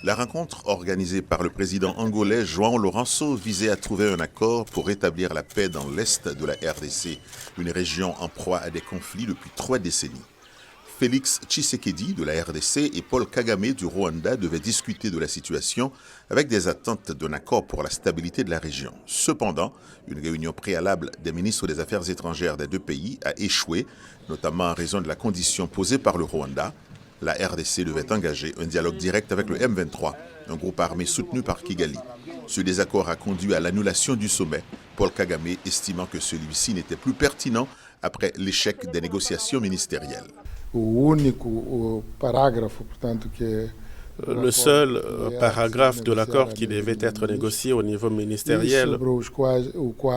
La rencontre organisée par le président angolais João Lourenço visait à trouver un accord pour rétablir la paix dans l'est de la RDC, une région en proie à des conflits depuis 3 décennies. Félix Tshisekedi de la RDC et Paul Kagame du Rwanda devaient discuter de la situation avec des attentes d'un accord pour la stabilité de la région. Cependant, une réunion préalable des ministres des Affaires étrangères des deux pays a échoué, notamment en raison de la condition posée par le Rwanda. La RDC devait engager un dialogue direct avec le M23, un groupe armé soutenu par Kigali. Ce désaccord a conduit à l'annulation du sommet, Paul Kagame estimant que celui-ci n'était plus pertinent après l'échec des négociations ministérielles. Le seul paragraphe de l'accord qui devait être négocié au niveau ministériel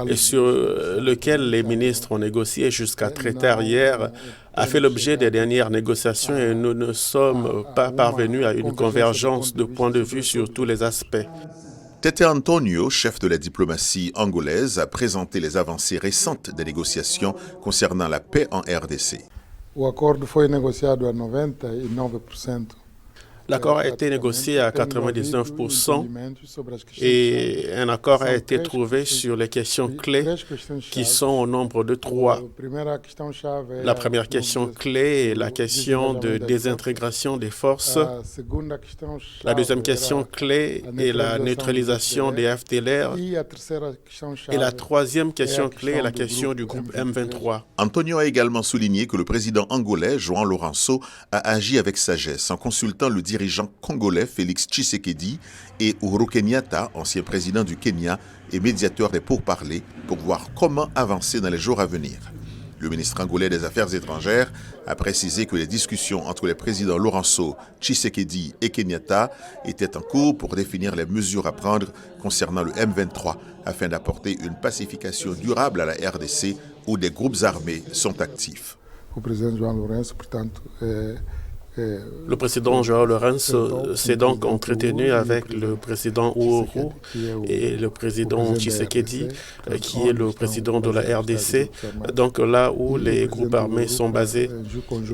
et sur lequel les ministres ont négocié jusqu'à très tard hier a fait l'objet des dernières négociations et nous ne sommes pas parvenus à une convergence de points de vue sur tous les aspects. Tete Antonio, chef de la diplomatie angolaise, a présenté les avancées récentes des négociations concernant la paix en RDC. L'accord a été négocié à 99% et un accord a été trouvé sur les questions clés qui sont au nombre de 3. La première question clé est la question de désintégration des forces. La deuxième question clé est la neutralisation des FDLR. Et la troisième question clé est la question du groupe M23. Antonio a également souligné que le président angolais, João Lourenço, a agi avec sagesse en consultant le dirigeant congolais Félix Tshisekedi et Uhuru Kenyatta, ancien président du Kenya et médiateur des pourparlers, pour voir comment avancer dans les jours à venir. Le ministre angolais des Affaires étrangères a précisé que les discussions entre les présidents Lourenço, Tshisekedi et Kenyatta étaient en cours pour définir les mesures à prendre concernant le M23 afin d'apporter une pacification durable à la RDC où des groupes armés sont actifs. Le président João Lourenço s'est donc entretenu avec le président Uhuru et le président Tshisekedi, qui est le président de la RDC, donc là où les groupes armés sont basés.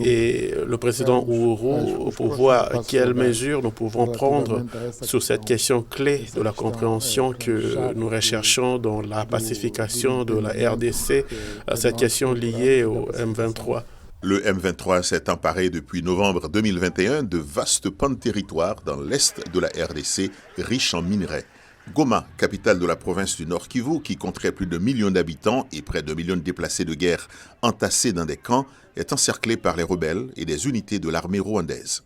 Et le président Uhuru pour voir quelles mesures nous pouvons prendre sur cette question clé de la compréhension que nous recherchons dans la pacification de la RDC, cette question liée au M23. Le M23 s'est emparé depuis novembre 2021 de vastes pans de territoire dans l'est de la RDC, riche en minerais. Goma, capitale de la province du Nord Kivu, qui compterait plus de 1 million d'habitants et près de 1 million de déplacés de guerre entassés dans des camps, est encerclée par les rebelles et des unités de l'armée rwandaise.